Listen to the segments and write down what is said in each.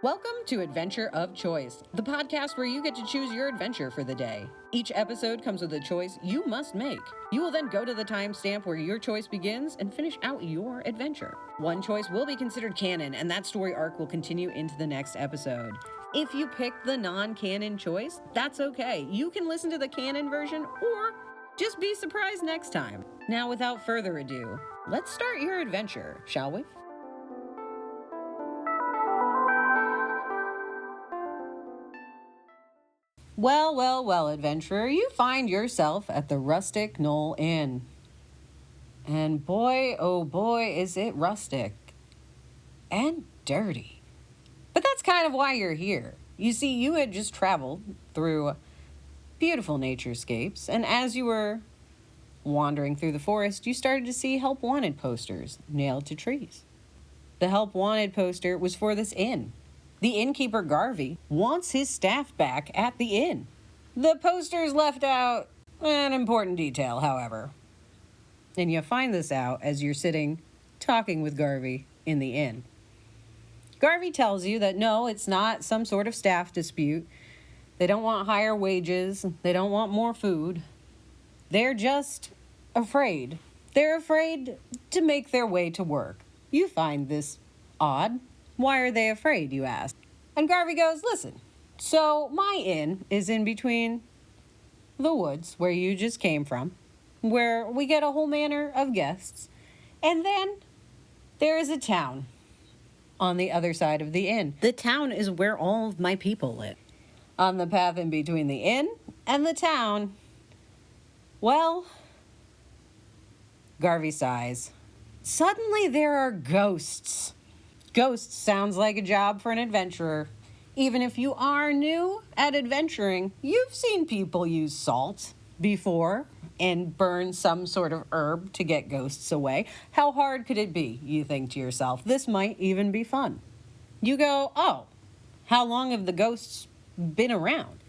Welcome to Adventure of Choice, the podcast where you get to choose your adventure for the day. Each episode comes with a choice you must make. You will then go to the timestamp where your choice begins and finish out your adventure. One choice will be considered canon, and that story arc will continue into the next episode. If you pick the non-canon choice, that's okay. You can listen to the canon version or just be surprised next time. Now, without further ado, let's start your adventure, shall we? Well, adventurer, you find yourself at the Rustic Knoll Inn. And boy, oh boy, is it rustic. And dirty. But that's kind of why you're here. You see, you had just traveled through beautiful naturescapes, and as you were wandering through the forest, you started to see Help Wanted posters nailed to trees. The Help Wanted poster was for this inn. The innkeeper, Garvey, wants his staff back at the inn. The posters left out an important detail, however. And you find this out as you're sitting talking with Garvey in the inn. Garvey tells you that no, it's not some sort of staff dispute. They don't want higher wages. They don't want more food. They're just afraid. They're afraid to make their way to work. You find this odd. Why are they afraid, you ask? And Garvey goes, listen, so my inn is in between the woods where you just came from, where we get a whole manner of guests, and then there is a town on the other side of the inn. The town is where all of my people live. On the path in between the inn and the town, well, Garvey sighs. Suddenly there are ghosts. Ghosts sounds like a job for an adventurer. Even if you are new at adventuring, you've seen people use salt before and burn some sort of herb to get ghosts away. How hard could it be, you think to yourself? This might even be fun. You go, oh, how long have the ghosts been around?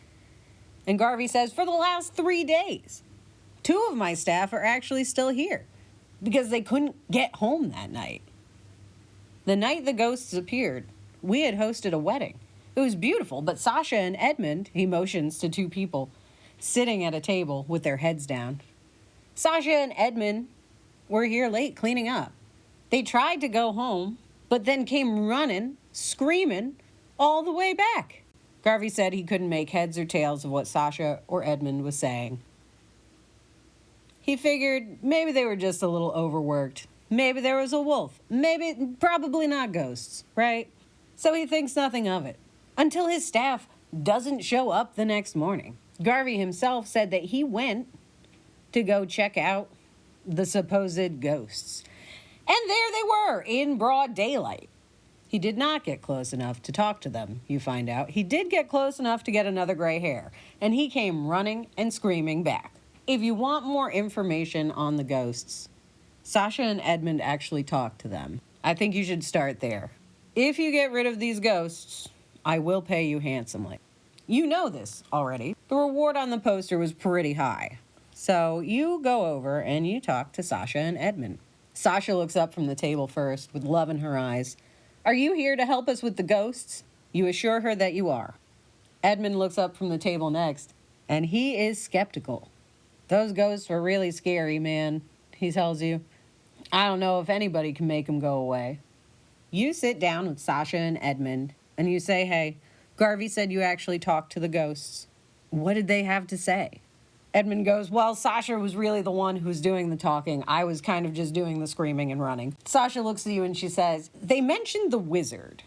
And Garvey says, for the last 3 days. 2 of my staff are actually still here because they couldn't get home that night. The night the ghosts appeared, we had hosted a wedding. It was beautiful, but Sasha and Edmund, he motions to 2 people, sitting at a table with their heads down. Sasha and Edmund were here late cleaning up. They tried to go home, but then came running, screaming, all the way back. Garvey said he couldn't make heads or tails of what Sasha or Edmund was saying. He figured maybe they were just a little overworked. Maybe there was a wolf. Probably not ghosts, right? So he thinks nothing of it. Until his staff doesn't show up the next morning. Garvey himself said that he went to go check out the supposed ghosts. And there they were, in broad daylight. He did not get close enough to talk to them, you find out. He did get close enough to get another gray hair. And he came running and screaming back. If you want more information on the ghosts, Sasha and Edmund actually talked to them. I think you should start there. If you get rid of these ghosts, I will pay you handsomely. You know this already. The reward on the poster was pretty high. So you go over and you talk to Sasha and Edmund. Sasha looks up from the table first with love in her eyes. Are you here to help us with the ghosts? You assure her that you are. Edmund looks up from the table next, and he is skeptical. Those ghosts were really scary, man, he tells you. I don't know if anybody can make them go away. You sit down with Sasha and Edmund, and you say, hey, Garvey said you actually talked to the ghosts. What did they have to say? Edmund goes, well, Sasha was really the one who's doing the talking. I was kind of just doing the screaming and running. Sasha looks at you and she says, they mentioned the wizard.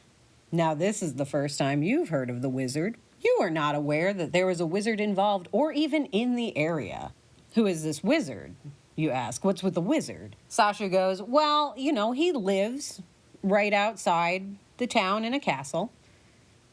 Now, this is the first time you've heard of the wizard. You are not aware that there was a wizard involved or even in the area. Who is this wizard? You ask, what's with the wizard? Sasha goes, well, he lives right outside the town in a castle.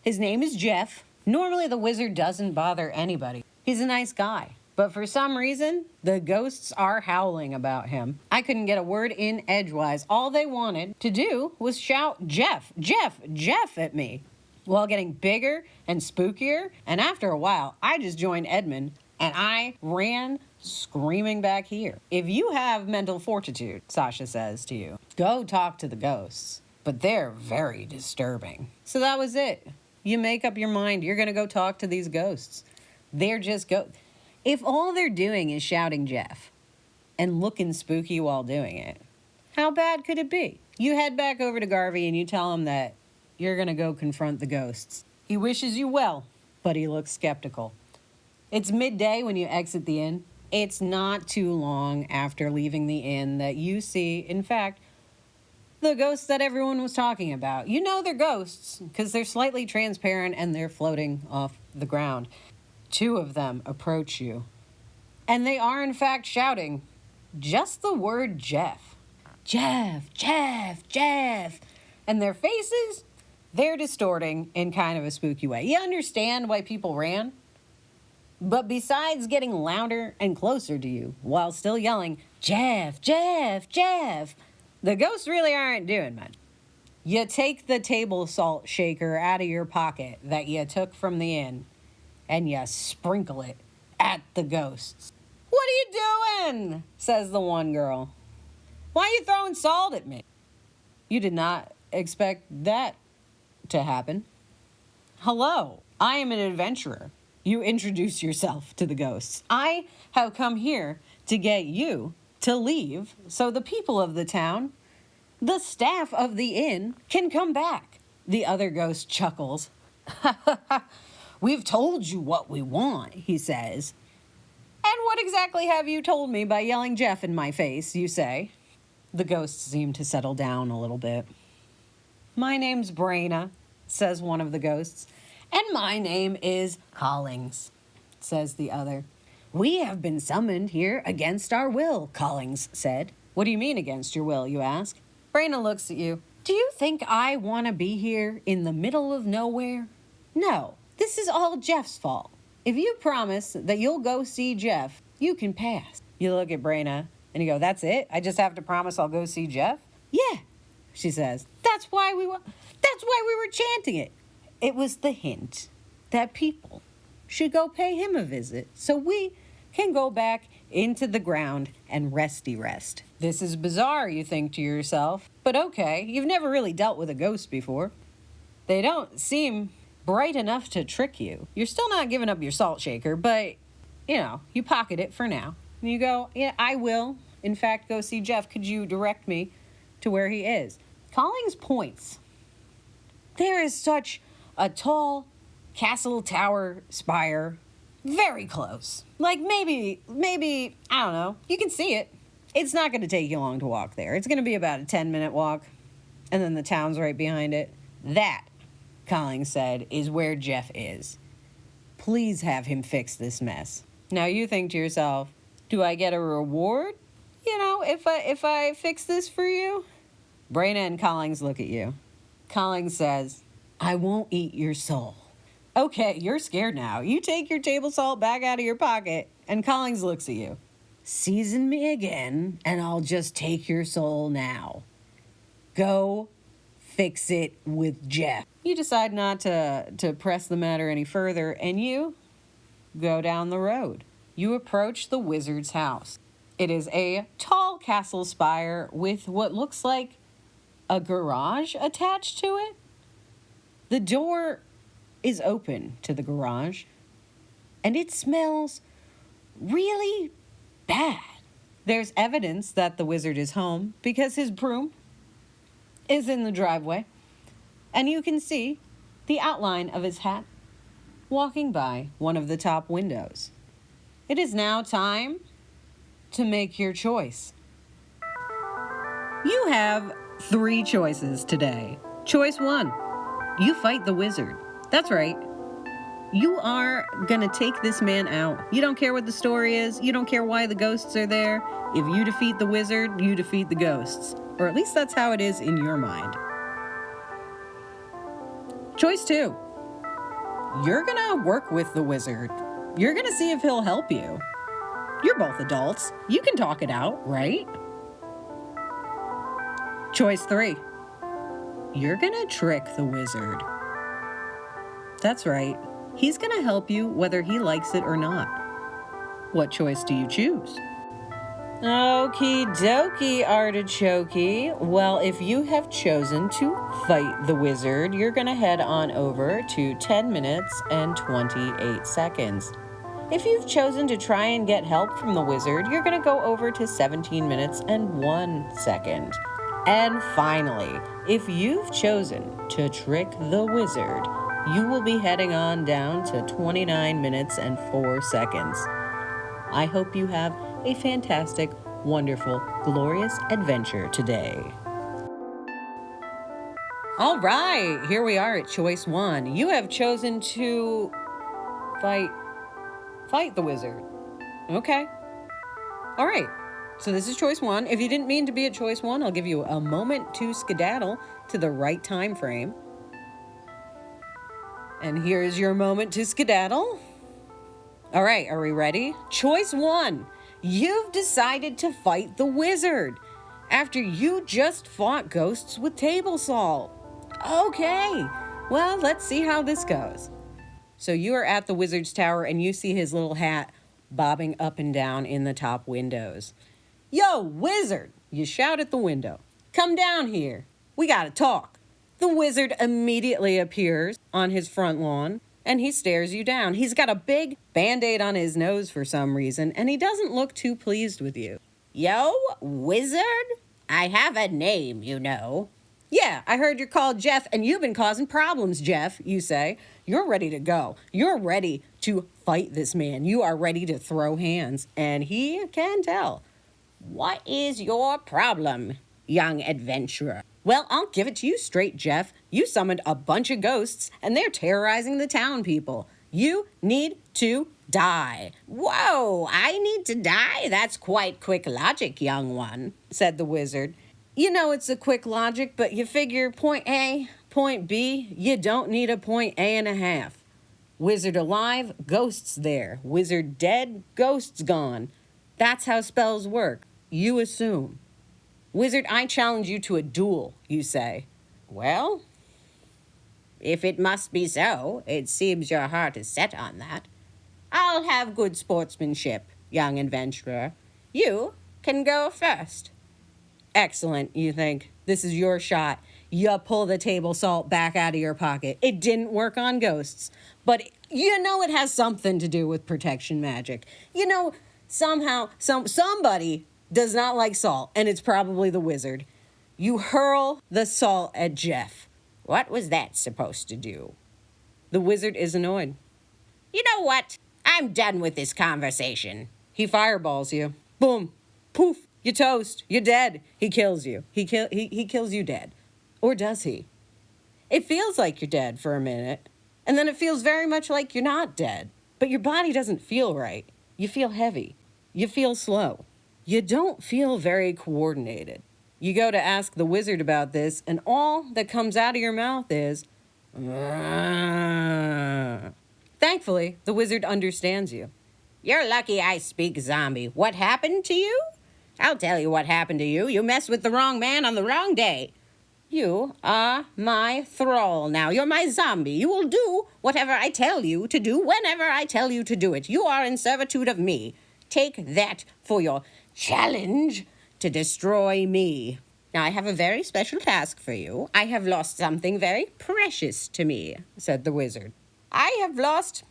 His name is Jeff. Normally the wizard doesn't bother anybody. He's a nice guy. But for some reason, the ghosts are howling about him. I couldn't get a word in edgewise. All they wanted to do was shout, Jeff, Jeff, Jeff at me, while getting bigger and spookier. And after a while, I just joined Edmund and I ran screaming back here. If you have mental fortitude, Sasha says to you, go talk to the ghosts. but they're very disturbing. So that was it. You make up your mind. You're going to go talk to these ghosts. They're just If all they're doing is shouting Jeff and looking spooky while doing it, how bad could it be? You head back over to Garvey and you tell him that you're going to go confront the ghosts. He wishes you well, but he looks skeptical. It's midday when you exit the inn. It's not too long after leaving the inn that you see, in fact, the ghosts that everyone was talking about. You know they're ghosts because they're slightly transparent and they're floating off the ground. 2 of them approach you, and they are in fact shouting just the word Jeff. Jeff, Jeff, Jeff. And their faces, they're distorting in kind of a spooky way. You understand why people ran? But besides getting louder and closer to you while still yelling, Jeff, Jeff, Jeff, the ghosts really aren't doing much. You take the table salt shaker out of your pocket that you took from the inn, and you sprinkle it at the ghosts. What are you doing? Says the one girl. Why are you throwing salt at me? You did not expect that to happen. Hello, I am an adventurer. You introduce yourself to the ghosts. I have come here to get you to leave so the people of the town, the staff of the inn, can come back. The other ghost chuckles. We've told you what we want, he says. And what exactly have you told me by yelling Jeff in my face, you say? The ghosts seem to settle down a little bit. My name's Braina, says one of the ghosts. And my name is Collings, says the other. We have been summoned here against our will, Collings said. What do you mean against your will, you ask? Braina looks at you. Do you think I want to be here in the middle of nowhere? No, this is all Jeff's fault. If you promise that you'll go see Jeff, you can pass. You look at Braina and you go, that's it? I just have to promise I'll go see Jeff? Yeah, she says. That's why we were chanting it. It was the hint that people should go pay him a visit so we can go back into the ground and resty rest. This is bizarre, you think to yourself, but okay, you've never really dealt with a ghost before. They don't seem bright enough to trick you. You're still not giving up your salt shaker, but, you pocket it for now. And you go, yeah, I will, in fact, go see Jeff. Could you direct me to where he is? Collings points. There is such a tall castle tower spire, very close. Like maybe, I don't know, you can see it. It's not going to take you long to walk there. It's going to be about a 10-minute walk, and then the town's right behind it. That, Collings said, is where Jeff is. Please have him fix this mess. Now you think to yourself, do I get a reward? If I fix this for you? Braina and Collings look at you. Collings says, I won't eat your soul. Okay, you're scared now. You take your table salt back out of your pocket, and Collings looks at you. Season me again, and I'll just take your soul now. Go fix it with Jeff. You decide not to press the matter any further, and you go down the road. You approach the wizard's house. It is a tall castle spire with what looks like a garage attached to it. The door is open to the garage, and it smells really bad. There's evidence that the wizard is home because his broom is in the driveway, and you can see the outline of his hat walking by one of the top windows. It is now time to make your choice. You have 3 choices today. Choice 1, you fight the wizard. That's right. You are gonna take this man out. You don't care what the story is. You don't care why the ghosts are there. If you defeat the wizard, you defeat the ghosts. Or at least that's how it is in your mind. Choice 2, you're gonna work with the wizard. You're gonna see if he'll help you. You're both adults. You can talk it out, right? Choice 3, you're gonna trick the wizard. That's right. He's gonna help you whether he likes it or not. What choice do you choose? Okie dokie, artichokey. Well, if you have chosen to fight the wizard, you're going to head on over to 10 minutes and 28 seconds. If you've chosen to try and get help from the wizard, you're going to go over to 17 minutes and 1 second. And finally, if you've chosen to trick the wizard, you will be heading on down to 29 minutes and 4 seconds. I hope you have a fantastic, wonderful, glorious adventure today. All right, here we are at choice 1. You have chosen to fight the wizard. Okay. All right. So this is choice 1. If you didn't mean to be at choice 1, I'll give you a moment to skedaddle to the right time frame. And here's your moment to skedaddle. All right, are we ready? Choice 1. You've decided to fight the wizard after you just fought ghosts with table salt. Okay, well, let's see how this goes. So you are at the wizard's tower and you see his little hat bobbing up and down in the top windows. Yo, wizard, you shout at the window. Come down here. We gotta talk. The wizard immediately appears on his front lawn and he stares you down. He's got a big Band-Aid on his nose for some reason, and he doesn't look too pleased with you. Yo, wizard? I have a name, you know. Yeah, I heard you're called Jeff, and you've been causing problems, Jeff, you say. You're ready to go. You're ready to fight this man. You are ready to throw hands, and he can tell. What is your problem, young adventurer? Well, I'll give it to you straight, Jeff. You summoned a bunch of ghosts, and they're terrorizing the town people. You need to die. Whoa, I need to die? That's quite quick logic, young one, said the wizard. You know it's a quick logic, but you figure point A, point B, you don't need a point A and a half. Wizard alive, ghosts there. Wizard dead, ghosts gone. That's how spells work. You assume. Wizard, I challenge you to a duel, you say. Well, if it must be so, it seems your heart is set on that. I'll have good sportsmanship, young adventurer. You can go first. Excellent, you think. This is your shot. You pull the table salt back out of your pocket. It didn't work on ghosts, but you know it has something to do with protection magic. You know, somehow, somebody does not like salt, and it's probably the wizard. You hurl the salt at Jeff. What was that supposed to do? The wizard is annoyed. You know what? I'm done with this conversation. He fireballs you. Boom. Poof. You toast. You're dead. He kills you. He kills you dead. Or does he? It feels like you're dead for a minute, and then it feels very much like you're not dead. But your body doesn't feel right. You feel heavy. You feel slow. You don't feel very coordinated. You go to ask the wizard about this, and all that comes out of your mouth is, "Argh." Thankfully, the wizard understands you. You're lucky I speak zombie. What happened to you? I'll tell you what happened to you. You messed with the wrong man on the wrong day. You are my thrall now. You're my zombie. You will do whatever I tell you to do whenever I tell you to do it. You are in servitude of me. Take that for your challenge to destroy me. Now, I have a very special task for you. I have lost something very precious to me, said the wizard. I have lost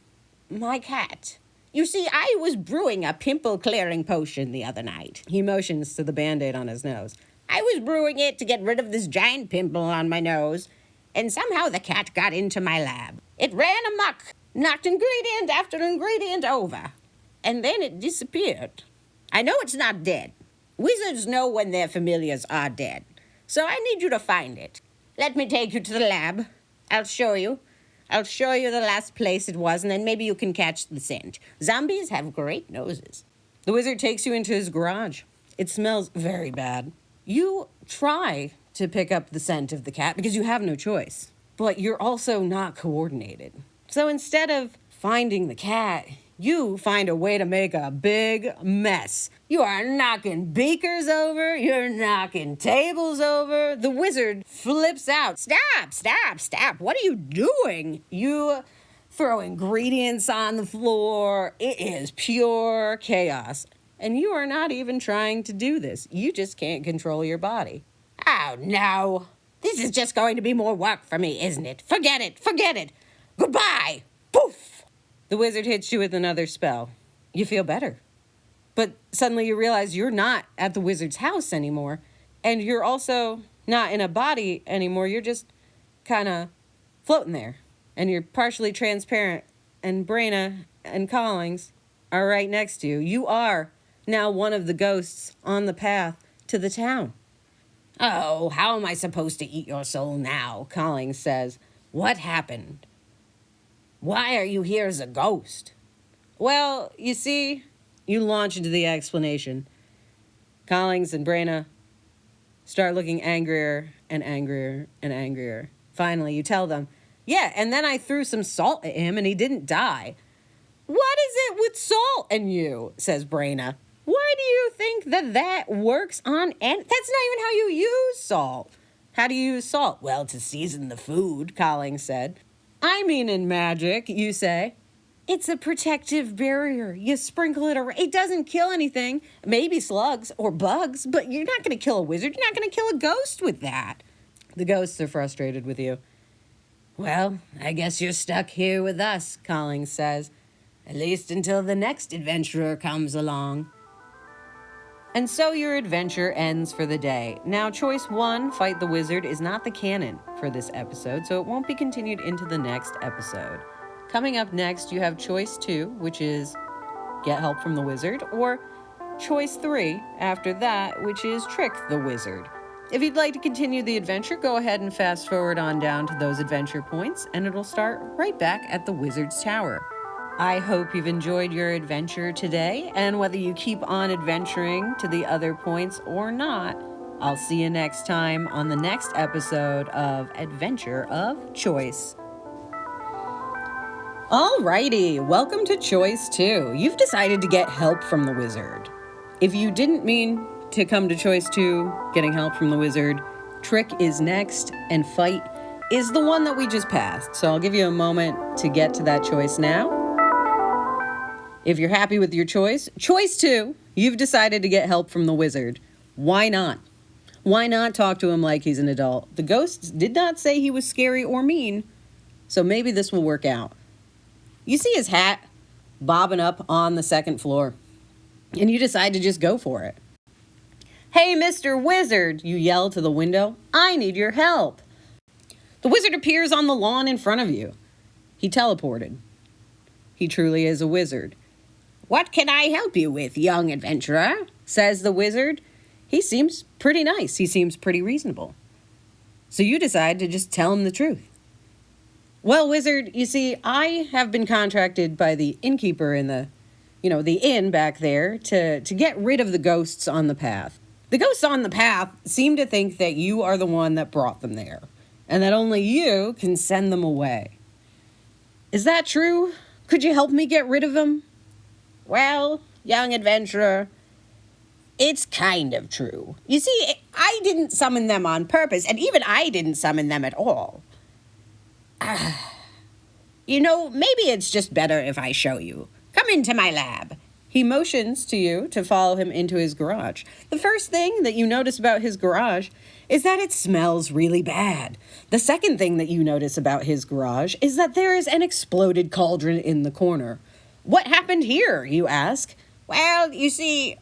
my cat. You see, I was brewing a pimple-clearing potion the other night. He motions to the Band-Aid on his nose. I was brewing it to get rid of this giant pimple on my nose, and somehow the cat got into my lab. It ran amok, knocked ingredient after ingredient over, and then it disappeared. I know it's not dead. Wizards know when their familiars are dead, so I need you to find it. Let me take you to the lab. I'll show you the last place it was, and then maybe you can catch the scent. Zombies have great noses. The wizard takes you into his garage. It smells very bad. You try to pick up the scent of the cat because you have no choice, but you're also not coordinated. So instead of finding the cat, you find a way to make a big mess. You are knocking beakers over. You're knocking tables over. The wizard flips out. Stop, stop, stop. What are you doing? You throw ingredients on the floor. It is pure chaos. And you are not even trying to do this. You just can't control your body. Oh, no. This is just going to be more work for me, isn't it? Forget it. Forget it. Goodbye. Poof. The wizard hits you with another spell. You feel better. But suddenly you realize you're not at the wizard's house anymore. And you're also not in a body anymore. You're just kind of floating there. And you're partially transparent. And Brena and Collings are right next to you. You are now one of the ghosts on the path to the town. Oh, how am I supposed to eat your soul now? Collings says. What happened? Why are you here as a ghost? Well, you see, you launch into the explanation. Collings and Brena start looking angrier and angrier and angrier. Finally, you tell them, yeah, and then I threw some salt at him and he didn't die. What is it with salt and you? Says Brena. Why do you think that works on... That's not even how you use salt. How do you use salt? Well, to season the food, Collings said. I mean in magic, you say. It's a protective barrier. You sprinkle it around. It doesn't kill anything. Maybe slugs or bugs, but you're not going to kill a wizard. You're not going to kill a ghost with that. The ghosts are frustrated with you. Well, I guess you're stuck here with us, Collings says. At least until the next adventurer comes along. And so your adventure ends for the day. Now, choice 1, Fight the Wizard, is not the canon for this episode, so it won't be continued into the next episode. Coming up next, you have choice 2, which is Get Help from the Wizard, or choice 3 after that, which is Trick the Wizard. If you'd like to continue the adventure, go ahead and fast forward on down to those adventure points, and it'll start right back at the Wizard's Tower. I hope you've enjoyed your adventure today, and whether you keep on adventuring to the other points or not, I'll see you next time on the next episode of Adventure of Choice. Alrighty, welcome to Choice 2. You've decided to get help from the wizard. If you didn't mean to come to Choice 2, getting help from the wizard, Trick is next, and Fight is the one that we just passed. So I'll give you a moment to get to that choice now. If you're happy with your choice, choice 2, you've decided to get help from the wizard. Why not? Why not talk to him like he's an adult? The ghosts did not say he was scary or mean, so maybe this will work out. You see his hat bobbing up on the second floor, and you decide to just go for it. Hey, Mr. Wizard, you yell to the window. I need your help. The wizard appears on the lawn in front of you. He teleported. He truly is a wizard. What can I help you with, young adventurer? Says the wizard. He seems pretty nice. He seems pretty reasonable. So you decide to just tell him the truth. Well, wizard, you see, I have been contracted by the innkeeper in the inn back there to get rid of the ghosts on the path. The ghosts on the path seem to think that you are the one that brought them there, and that only you can send them away. Is that true? Could you help me get rid of them? Well, young adventurer, it's kind of true. You see, I didn't summon them on purpose, and even I didn't summon them at all. Maybe it's just better if I show you. Come into my lab. He motions to you to follow him into his garage. The first thing that you notice about his garage is that it smells really bad. The second thing that you notice about his garage is that there is an exploded cauldron in the corner. What happened here, you ask? Well, you see,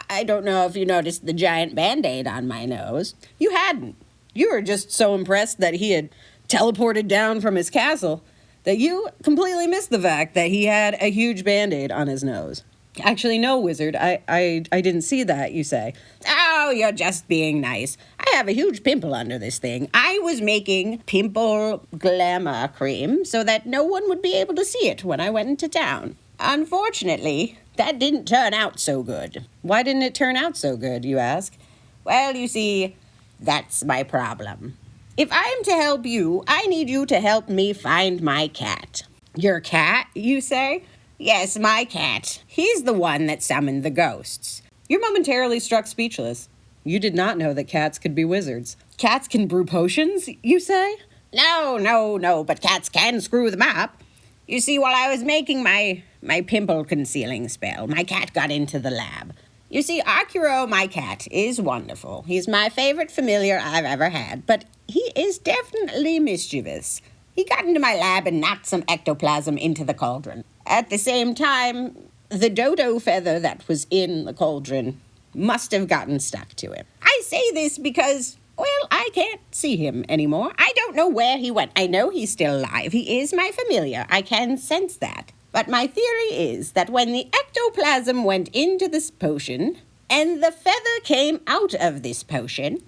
I don't know if you noticed the giant Band-Aid on my nose. You hadn't. You were just so impressed that he had teleported down from his castle that you completely missed the fact that he had a huge Band-Aid on his nose. Actually, no, wizard, I didn't see that, you say. Oh, you're just being nice. I have a huge pimple under this thing. I was making pimple glamour cream so that no one would be able to see it when I went into town. Unfortunately, that didn't turn out so good. Why didn't it turn out so good, you ask? Well, you see, that's my problem. If I'm to help you, I need you to help me find my cat. Your cat, you say? Yes, my cat. He's the one that summoned the ghosts. You're momentarily struck speechless. You did not know that cats could be wizards. Cats can brew potions, you say? No, but cats can screw them up. You see, while I was making my pimple concealing spell, my cat got into the lab. You see, Akiro, my cat, is wonderful. He's my favorite familiar I've ever had, but he is definitely mischievous. He got into my lab and knocked some ectoplasm into the cauldron. At the same time, the dodo feather that was in the cauldron must have gotten stuck to him. I say this because, well, I can't see him anymore. I don't know where he went. I know he's still alive. He is my familiar. I can sense that. But my theory is that when the ectoplasm went into this potion and the feather came out of this potion,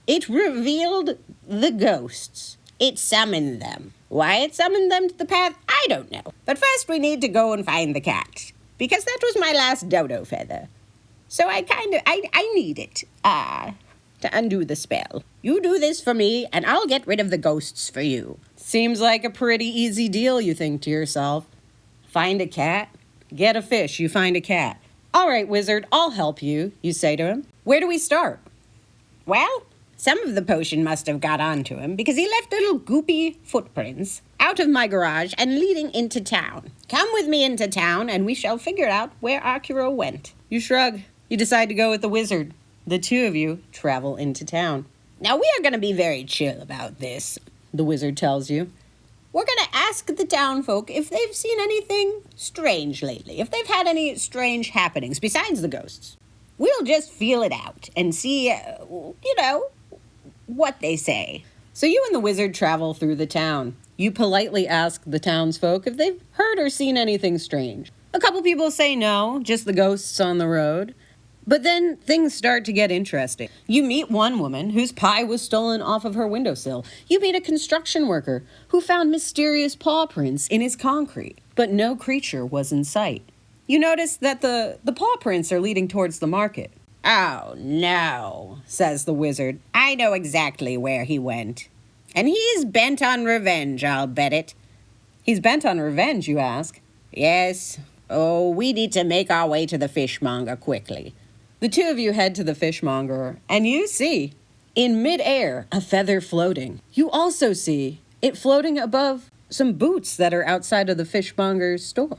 it revealed the ghosts. It summoned them. Why it summoned them to the path, I don't know. But first we need to go and find the cat, because that was my last dodo feather. So I need it to undo the spell. You do this for me, and I'll get rid of the ghosts for you. Seems like a pretty easy deal, you think to yourself. Find a cat, get a fish, you find a cat. All right, wizard, I'll help you, you say to him. Where do we start? Well, some of the potion must have got onto him because he left little goopy footprints out of my garage and leading into town. Come with me into town and we shall figure out where Akiro went. You shrug. You decide to go with the wizard. The two of you travel into town. Now we are going to be very chill about this, the wizard tells you. We're going to ask the town folk if they've seen anything strange lately, if they've had any strange happenings besides the ghosts. We'll just feel it out and see, what they say. So you and the wizard travel through the town. You politely ask the townsfolk if they've heard or seen anything strange. A couple people say no, just the ghosts on the road. But then things start to get interesting. You meet one woman whose pie was stolen off of her windowsill. You meet a construction worker who found mysterious paw prints in his concrete, but no creature was in sight. You notice that the paw prints are leading towards the market. Oh, no, says the wizard. I know exactly where he went. And he's bent on revenge, I'll bet it. He's bent on revenge, you ask? Yes. Oh, we need to make our way to the fishmonger quickly. The two of you head to the fishmonger, and you see, in midair, a feather floating. You also see it floating above some boots that are outside of the fishmonger's store.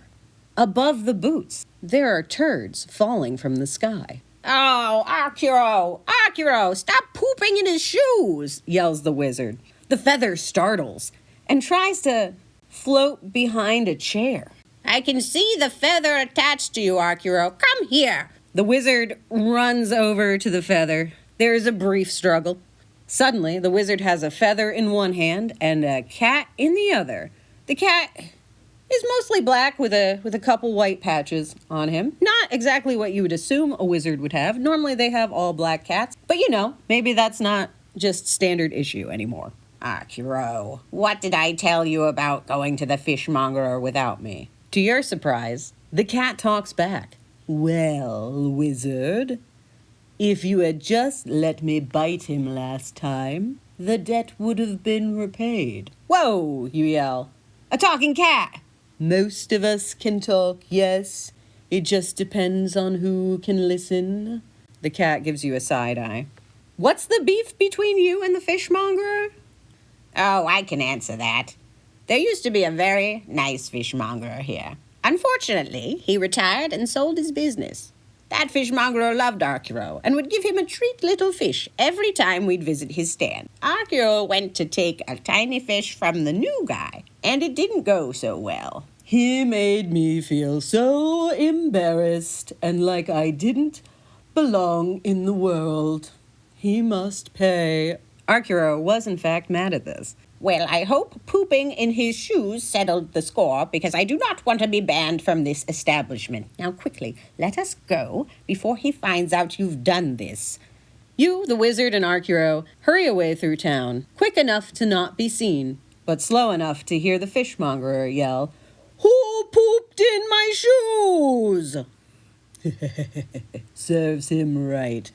Above the boots, there are turds falling from the sky. Oh, Akiro, stop pooping in his shoes, yells the wizard. The feather startles and tries to float behind a chair. I can see the feather attached to you, Akiro. Come here. The wizard runs over to the feather. There is a brief struggle. Suddenly, the wizard has a feather in one hand and a cat in the other. The cat is mostly black with a couple white patches on him. Not exactly what you would assume a wizard would have. Normally they have all black cats. But maybe that's not just standard issue anymore. Akiro, what did I tell you about going to the fishmonger without me? To your surprise, the cat talks back. Well, wizard, if you had just let me bite him last time, the debt would have been repaid. Whoa, you yell. A talking cat! Most of us can talk, yes. It just depends on who can listen. The cat gives you a side eye. What's the beef between you and the fishmonger? Oh, I can answer that. There used to be a very nice fishmonger here. Unfortunately, he retired and sold his business. That fishmonger loved Akiro and would give him a treat little fish every time we'd visit his stand. Akiro went to take a tiny fish from the new guy, and it didn't go so well. He made me feel so embarrassed and like I didn't belong in the world. He must pay. Akiro was in fact mad at this. Well, I hope pooping in his shoes settled the score, because I do not want to be banned from this establishment. Now, quickly, let us go before he finds out you've done this. You, the wizard, and Akiro hurry away through town, quick enough to not be seen, but slow enough to hear the fishmonger yell, "Who pooped in my shoes?" Serves him right.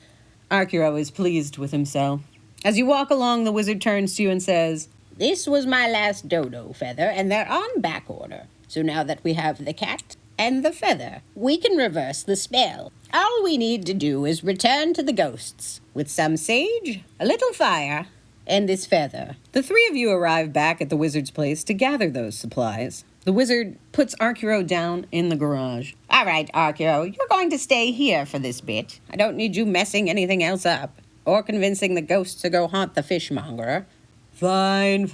Akiro is pleased with himself. As you walk along, the wizard turns to you and says, "This was my last dodo feather, and they're on back order. So now that we have the cat and the feather, we can reverse the spell. All we need to do is return to the ghosts with some sage, a little fire, and this feather. The three of you arrive back at the wizard's place to gather those supplies. The wizard puts Archero down in the garage. All right, Archero, you're going to stay here for this bit. I don't need you messing anything else up, or convincing the ghosts to go haunt the fishmonger. Fine.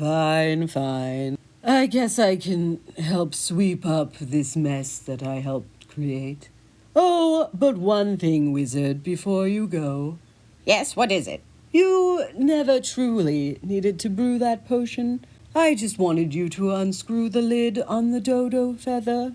I guess I can help sweep up this mess that I helped create. Oh, but one thing, wizard, before you go. Yes, what is it? You never truly needed to brew that potion. I just wanted you to unscrew the lid on the dodo feather.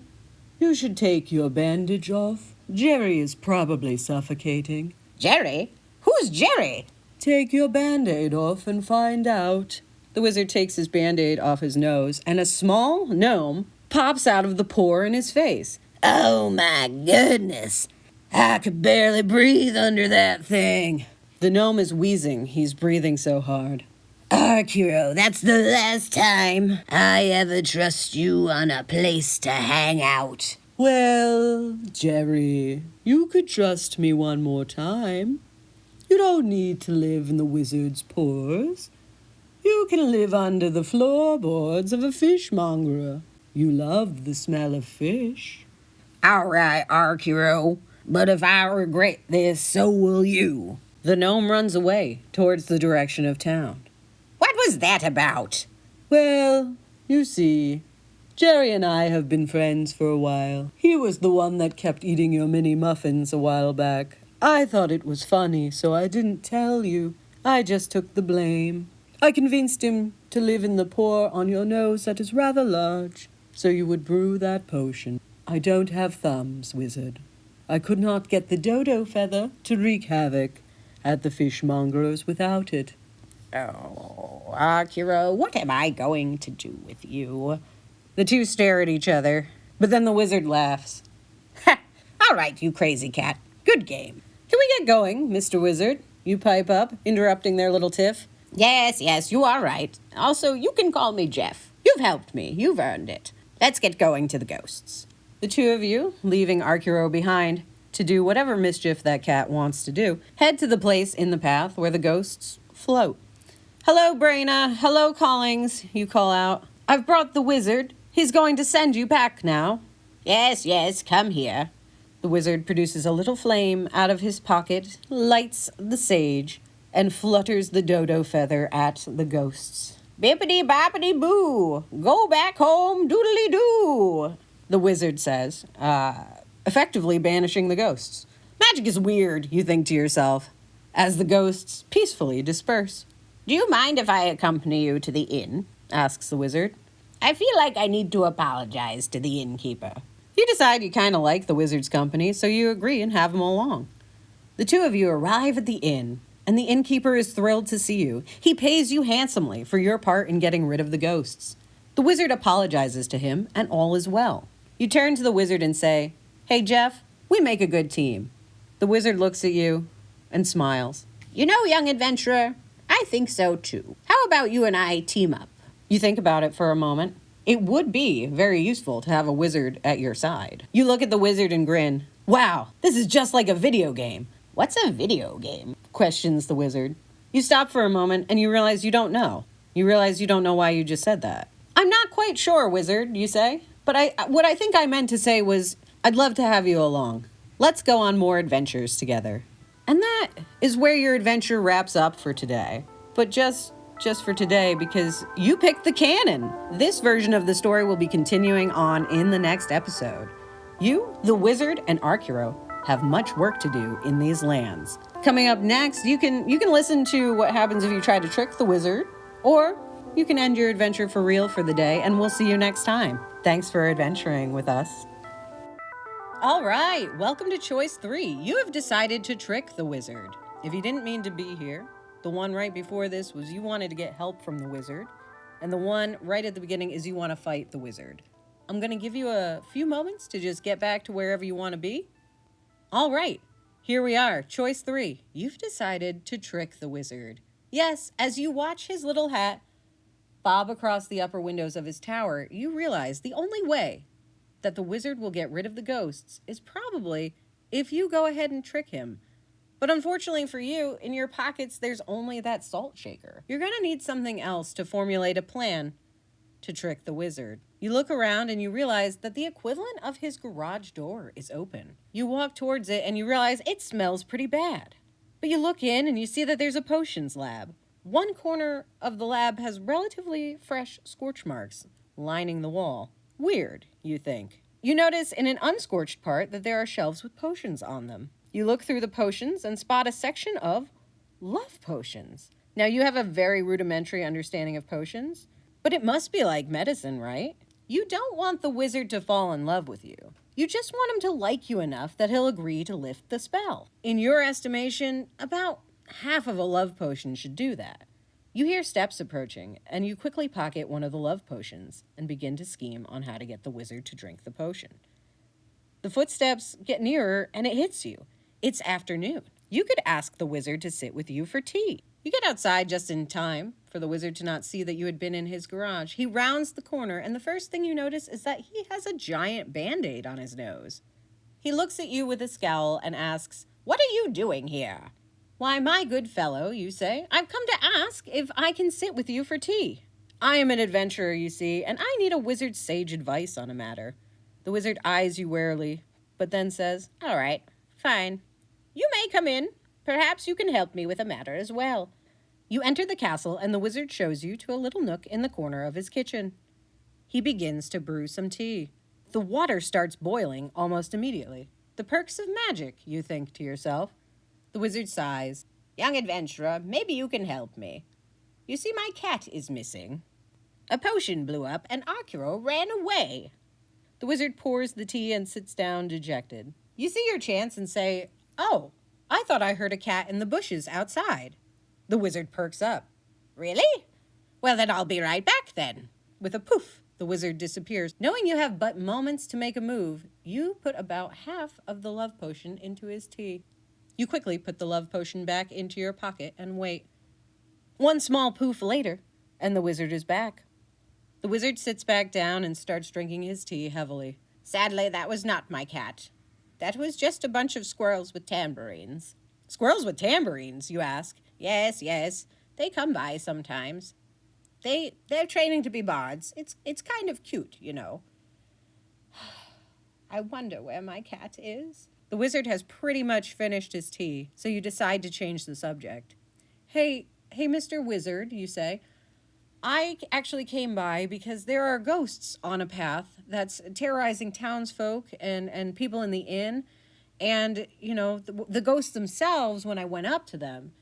You should take your bandage off. Jerry is probably suffocating. Jerry? Who's Jerry? Take your Band-Aid off and find out. The wizard takes his Band-Aid off his nose, and a small gnome pops out of the pore in his face. Oh my goodness! I could barely breathe under that thing. The gnome is wheezing. He's breathing so hard. Archero, that's the last time I ever trust you on a place to hang out. Well, Jerry, you could trust me one more time. You don't need to live in the wizard's pores. You can live under the floorboards of a fishmonger. You love the smell of fish. All right, Archero, but if I regret this, so will you. The gnome runs away towards the direction of town. What was that about? Well, you see, Jerry and I have been friends for a while. He was the one that kept eating your mini muffins a while back. I thought it was funny, so I didn't tell you. I just took the blame. I convinced him to live in the pore on your nose that is rather large, so you would brew that potion. I don't have thumbs, wizard. I could not get the dodo feather to wreak havoc at the fishmongers without it. Oh, Archero, what am I going to do with you? The two stare at each other, but then the wizard laughs. Ha! All right, you crazy cat. Good game. Can we get going, Mr. Wizard? You pipe up, interrupting their little tiff. Yes, you are right. Also, you can call me Jeff. You've helped me. You've earned it. Let's get going to the ghosts. The two of you, leaving Archero behind to do whatever mischief that cat wants to do, head to the place in the path where the ghosts float. Hello, Braina. Hello, Collings, you call out. I've brought the wizard. He's going to send you back now. Yes, come here. The wizard produces a little flame out of his pocket, lights the sage, and flutters the dodo feather at the ghosts. Bippity-boppity-boo! Go back home, doodly-doo! The wizard says, effectively banishing the ghosts. Magic is weird, you think to yourself, as the ghosts peacefully disperse. Do you mind if I accompany you to the inn? Asks the wizard. I feel like I need to apologize to the innkeeper. You decide you kind of like the wizard's company, so you agree and have him along. The two of you arrive at the inn, and the innkeeper is thrilled to see you. He pays you handsomely for your part in getting rid of the ghosts. The wizard apologizes to him, and all is well. You turn to the wizard and say, Hey, Jeff, we make a good team. The wizard looks at you and smiles. You know, young adventurer, I think so too. How about you and I team up? You think about it for a moment. It would be very useful to have a wizard at your side. You look at the wizard and grin. Wow, this is just like a video game. What's a video game? Questions the wizard. You stop for a moment and you realize you don't know. You realize you don't know why you just said that. I'm not quite sure, wizard, you say. But what I think I meant to say was, I'd love to have you along. Let's go on more adventures together. And that is where your adventure wraps up for today. But just for today, because you picked the canon. This version of the story will be continuing on in the next episode. You, the wizard, and Archero have much work to do in these lands. Coming up next, you can listen to what happens if you try to trick the wizard, or you can end your adventure for real for the day, and we'll see you next time. Thanks for adventuring with us. All right, welcome to Choice 3. You have decided to trick the wizard. If you didn't mean to be here, the one right before this was you wanted to get help from the wizard, and the one right at the beginning is you want to fight the wizard. I'm going to give you a few moments to just get back to wherever you want to be. All right, here we are, Choice 3. You've decided to trick the wizard. Yes, as you watch his little hat bob across the upper windows of his tower, you realize the only way that the wizard will get rid of the ghosts is probably if you go ahead and trick him. But unfortunately for you, in your pockets, there's only that salt shaker. You're gonna need something else to formulate a plan to trick the wizard. You look around and you realize that the equivalent of his garage door is open. You walk towards it and you realize it smells pretty bad. But you look in and you see that there's a potions lab. One corner of the lab has relatively fresh scorch marks lining the wall. Weird, you think. You notice in an unscorched part that there are shelves with potions on them. You look through the potions and spot a section of love potions. Now, you have a very rudimentary understanding of potions, but it must be like medicine, right? You don't want the wizard to fall in love with you. You just want him to like you enough that he'll agree to lift the spell. In your estimation, about half of a love potion should do that. You hear steps approaching, and you quickly pocket one of the love potions and begin to scheme on how to get the wizard to drink the potion. The footsteps get nearer, and it hits you. It's afternoon. You could ask the wizard to sit with you for tea. You get outside just in time for the wizard to not see that you had been in his garage. He rounds the corner, and the first thing you notice is that he has a giant Band-Aid on his nose. He looks at you with a scowl and asks, "What are you doing here?" "Why, my good fellow," you say, "I've come to ask if I can sit with you for tea. I am an adventurer, you see, and I need a wizard's sage advice on a matter." The wizard eyes you warily, but then says, "All right, fine. You may come in. Perhaps you can help me with a matter as well." You enter the castle, and the wizard shows you to a little nook in the corner of his kitchen. He begins to brew some tea. The water starts boiling almost immediately. The perks of magic, you think to yourself. The wizard sighs. "Young adventurer, maybe you can help me. You see, my cat is missing. A potion blew up, and Akiro ran away." The wizard pours the tea and sits down dejected. You see your chance and say, "Oh, I thought I heard a cat in the bushes outside." The wizard perks up. "Really? Well, then I'll be right back then." With a poof, the wizard disappears. Knowing you have but moments to make a move, you put about half of the love potion into his tea. You quickly put the love potion back into your pocket and wait. One small poof later, and the wizard is back. The wizard sits back down and starts drinking his tea heavily. "Sadly, that was not my cat. That was just a bunch of squirrels with tambourines." "Squirrels with tambourines, you ask?" Yes. They come by sometimes. They're training to be bards. It's kind of cute, you know." "I wonder where my cat is." The wizard has pretty much finished his tea, so you decide to change the subject. Hey, Mr. Wizard," you say. "I actually came by because there are ghosts on a path that's terrorizing townsfolk and people in the inn. And, the ghosts themselves, when I went up to them,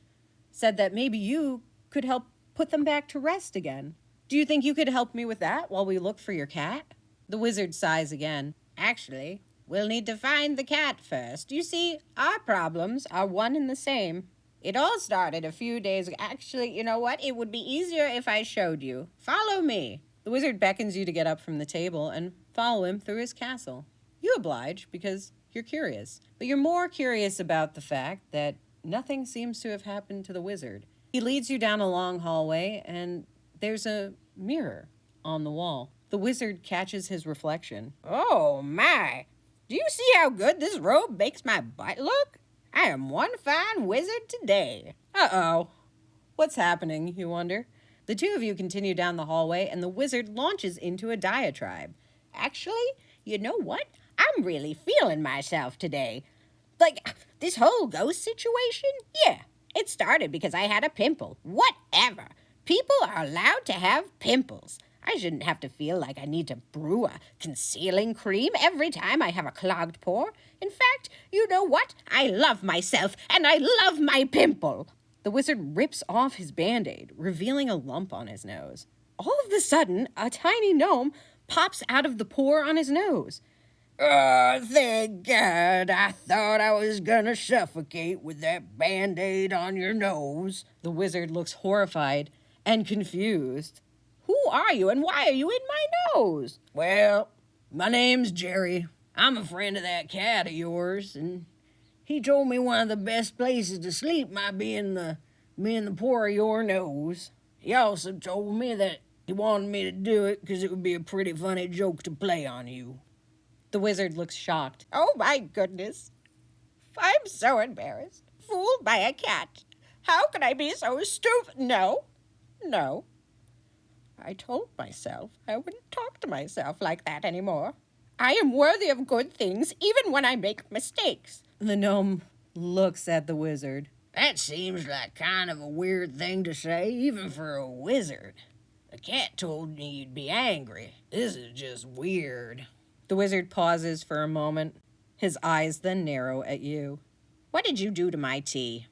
said that maybe you could help put them back to rest again. Do you think you could help me with that while we look for your cat?" The wizard sighs again. "Actually, we'll need to find the cat first. You see, our problems are one and the same. It all started a few days ago. Actually, you know what? It would be easier if I showed you. Follow me." The wizard beckons you to get up from the table and follow him through his castle. You oblige because you're curious, but you're more curious about the fact that nothing seems to have happened to the wizard. He leads you down a long hallway, and there's a mirror on the wall. The wizard catches his reflection. "Oh, my! Do you see how good this robe makes my butt look? I am one fine wizard today." Uh-oh. What's happening, you wonder? The two of you continue down the hallway, and the wizard launches into a diatribe. "Actually, you know what? I'm really feeling myself today. Like, this whole ghost situation? Yeah, it started because I had a pimple. Whatever. People are allowed to have pimples. I shouldn't have to feel like I need to brew a concealing cream every time I have a clogged pore. In fact, you know what? I love myself, and I love my pimple." The wizard rips off his Band-Aid, revealing a lump on his nose. All of a sudden, a tiny gnome pops out of the pore on his nose. "Oh, thank God. I thought I was gonna suffocate with that Band-Aid on your nose." The wizard looks horrified and confused. "Who are you, and why are you in my nose?" "Well, my name's Jerry. I'm a friend of that cat of yours, and he told me one of the best places to sleep might be in the pore of your nose. He also told me that he wanted me to do it because it would be a pretty funny joke to play on you." The wizard looks shocked. Oh, my goodness. I'm so embarrassed. Fooled by a cat. How could I be so stupid? No. I told myself I wouldn't talk to myself like that anymore. I am worthy of good things even when I make mistakes. The gnome looks at the wizard. That seems like kind of a weird thing to say, even for a wizard. The cat told me you'd be angry. This is just weird. The wizard pauses for a moment. His eyes then narrow at you. What did you do to my tea?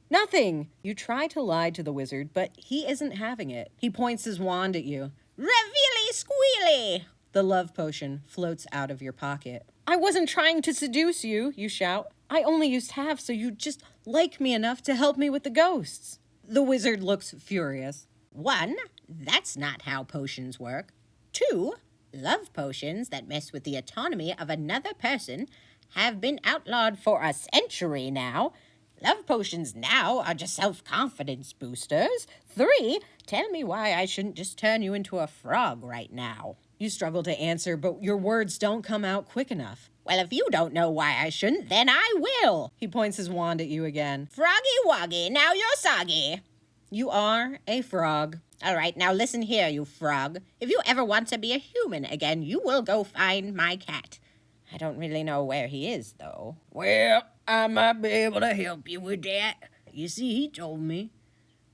Nothing! You try to lie to the wizard, but he isn't having it. He points his wand at you. Revealy squealy! The love potion floats out of your pocket. I wasn't trying to seduce you, you shout. I only used half so you'd just like me enough to help me with the ghosts. The wizard looks furious. 1, that's not how potions work. 2, love potions that mess with the autonomy of another person have been outlawed for a century now. Love potions now are just self-confidence boosters. 3, tell me why I shouldn't just turn you into a frog right now. You struggle to answer, but your words don't come out quick enough. Well, if you don't know why I shouldn't, then I will. He points his wand at you again. Froggy woggy, now you're soggy. You are a frog. All right, now listen here, you frog. If you ever want to be a human again, you will go find my cat. I don't really know where he is, though. Well, I might be able to help you with that. You see, he told me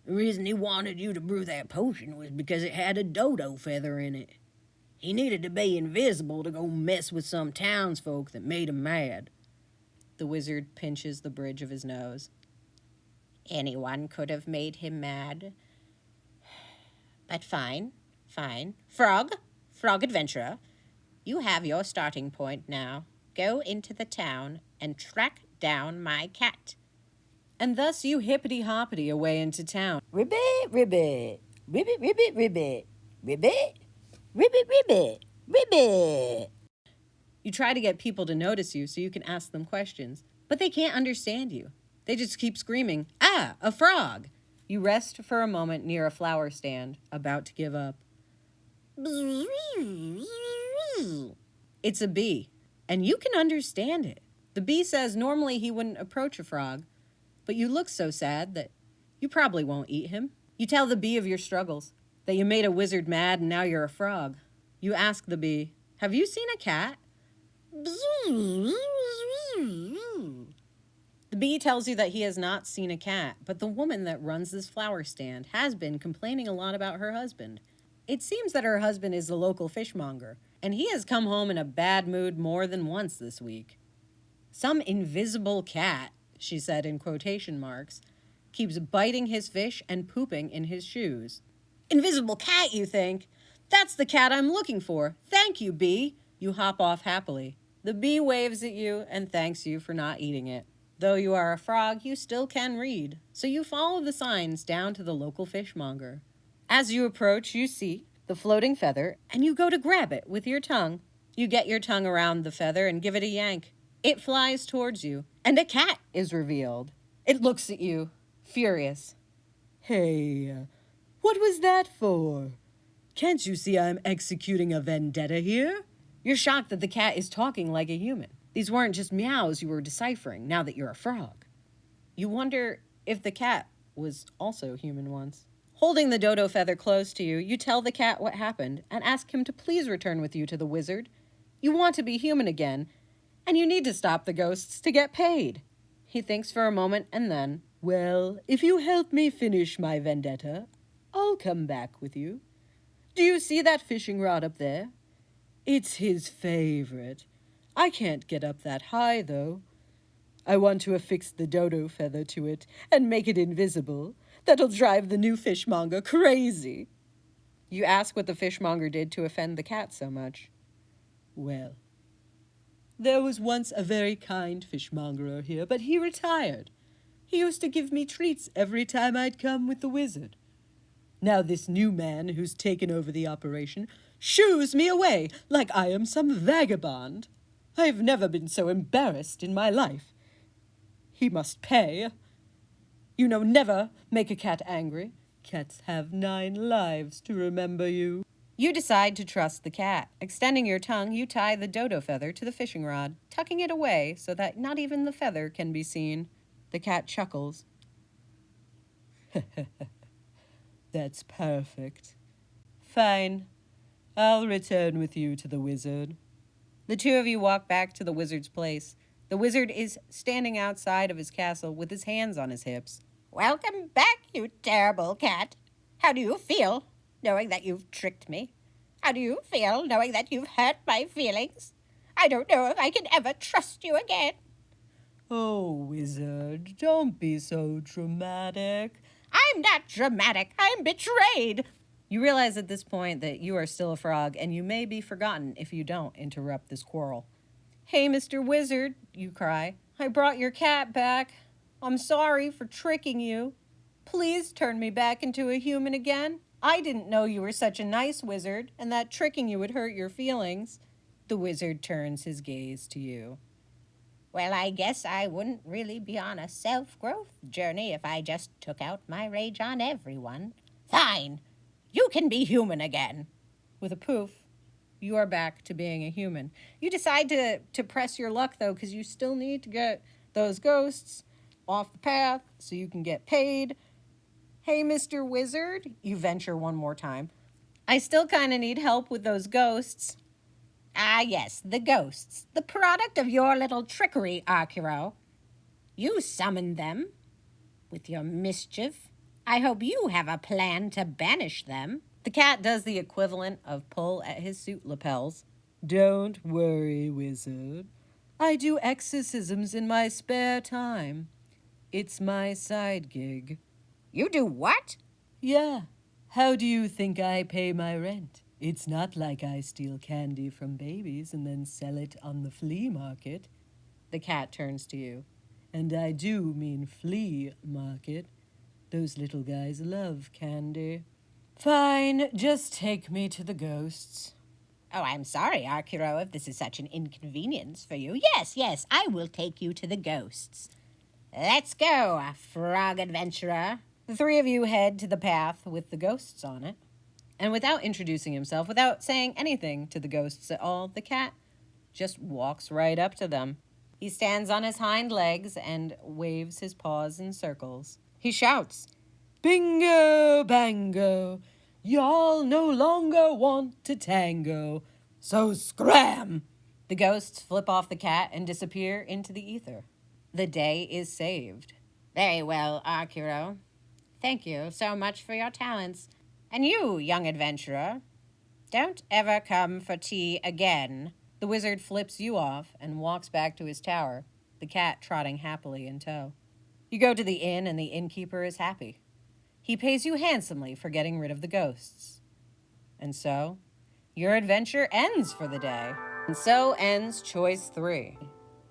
the reason he wanted you to brew that potion was because it had a dodo feather in it. He needed to be invisible to go mess with some townsfolk that made him mad. The wizard pinches the bridge of his nose. Anyone could have made him mad. But fine. Frog adventurer, you have your starting point now. Go into the town and track down my cat. And thus you hippity-hoppity away into town. Ribbit, ribbit, ribbit, ribbit, ribbit, ribbit, ribbit, ribbit, ribbit. You try to get people to notice you so you can ask them questions, but they can't understand you. They just keep screaming, "Ah, a frog!" You rest for a moment near a flower stand, about to give up. It's a bee, and you can understand it. The bee says normally he wouldn't approach a frog, but you look so sad that you probably won't eat him. You tell the bee of your struggles, that you made a wizard mad and now you're a frog. You ask the bee, "Have you seen a cat?" The bee tells you that he has not seen a cat, but the woman that runs this flower stand has been complaining a lot about her husband. It seems that her husband is the local fishmonger, and he has come home in a bad mood more than once this week. Some invisible cat, she said in quotation marks, keeps biting his fish and pooping in his shoes. Invisible cat, you think? That's the cat I'm looking for. Thank you, bee. You hop off happily. The bee waves at you and thanks you for not eating it. Though you are a frog, you still can read, so you follow the signs down to the local fishmonger. As you approach, you see the floating feather, and you go to grab it with your tongue. You get your tongue around the feather and give it a yank. It flies towards you, and a cat is revealed. It looks at you, furious. "Hey, what was that for? Can't you see I'm executing a vendetta here?" You're shocked that the cat is talking like a human. These weren't just meows you were deciphering now that you're a frog. You wonder if the cat was also human once. Holding the dodo feather close to you, you tell the cat what happened and ask him to please return with you to the wizard. You want to be human again, and you need to stop the ghosts to get paid. He thinks for a moment and then, "Well, if you help me finish my vendetta, I'll come back with you. Do you see that fishing rod up there? It's his favorite. I can't get up that high, though. I want to affix the dodo feather to it and make it invisible. That'll drive the new fishmonger crazy." You ask what the fishmonger did to offend the cat so much. "Well, there was once a very kind fishmonger here, but he retired. He used to give me treats every time I'd come with the wizard. Now this new man who's taken over the operation shoos me away like I am some vagabond. I've never been so embarrassed in my life. He must pay. You know, never make a cat angry. Cats have 9 lives to remember you." You decide to trust the cat. Extending your tongue, you tie the dodo feather to the fishing rod, tucking it away so that not even the feather can be seen. The cat chuckles. That's perfect. Fine. I'll return with you to the wizard. The two of you walk back to the wizard's place. The wizard is standing outside of his castle with his hands on his hips. Welcome back, you terrible cat. How do you feel, knowing that you've tricked me? How do you feel, knowing that you've hurt my feelings? I don't know if I can ever trust you again. Oh, wizard, don't be so dramatic. I'm not dramatic. I'm betrayed. You realize at this point that you are still a frog, and you may be forgotten if you don't interrupt this quarrel. Hey, Mr. Wizard, you cry. I brought your cat back. I'm sorry for tricking you. Please turn me back into a human again. I didn't know you were such a nice wizard, and that tricking you would hurt your feelings. The wizard turns his gaze to you. Well, I guess I wouldn't really be on a self-growth journey if I just took out my rage on everyone. Fine. You can be human again. With a poof, you are back to being a human. You decide to press your luck, though, because you still need to get those ghosts off the path so you can get paid. Hey, Mr. Wizard, you venture one more time. I still kind of need help with those ghosts. Ah, yes, the ghosts. The product of your little trickery, Akiro. You summoned them with your mischief. I hope you have a plan to banish them. The cat does the equivalent of pull at his suit lapels. Don't worry, wizard. I do exorcisms in my spare time. It's my side gig. You do what? Yeah. How do you think I pay my rent? It's not like I steal candy from babies and then sell it on the flea market. The cat turns to you. And I do mean flea market. Those little guys love candy. Fine, just take me to the ghosts. Oh, I'm sorry, Akiro, if this is such an inconvenience for you. Yes, I will take you to the ghosts. Let's go, frog adventurer. The three of you head to the path with the ghosts on it. And without introducing himself, without saying anything to the ghosts at all, the cat just walks right up to them. He stands on his hind legs and waves his paws in circles. He shouts, "Bingo, bango, y'all no longer want to tango, so scram!" The ghosts flip off the cat and disappear into the ether. The day is saved. Very well, Akiro. Thank you so much for your talents. And you, young adventurer, don't ever come for tea again. The wizard flips you off and walks back to his tower, the cat trotting happily in tow. You go to the inn and the innkeeper is happy. He pays you handsomely for getting rid of the ghosts. And so, your adventure ends for the day. And so ends choice 3.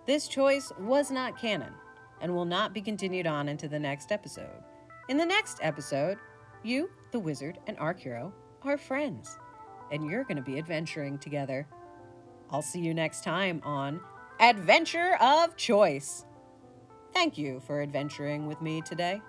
This choice was not canon and will not be continued on into the next episode. In the next episode, you, the wizard, and Arkuro are friends, and you're going to be adventuring together. I'll see you next time on Adventure of Choice. Thank you for adventuring with me today.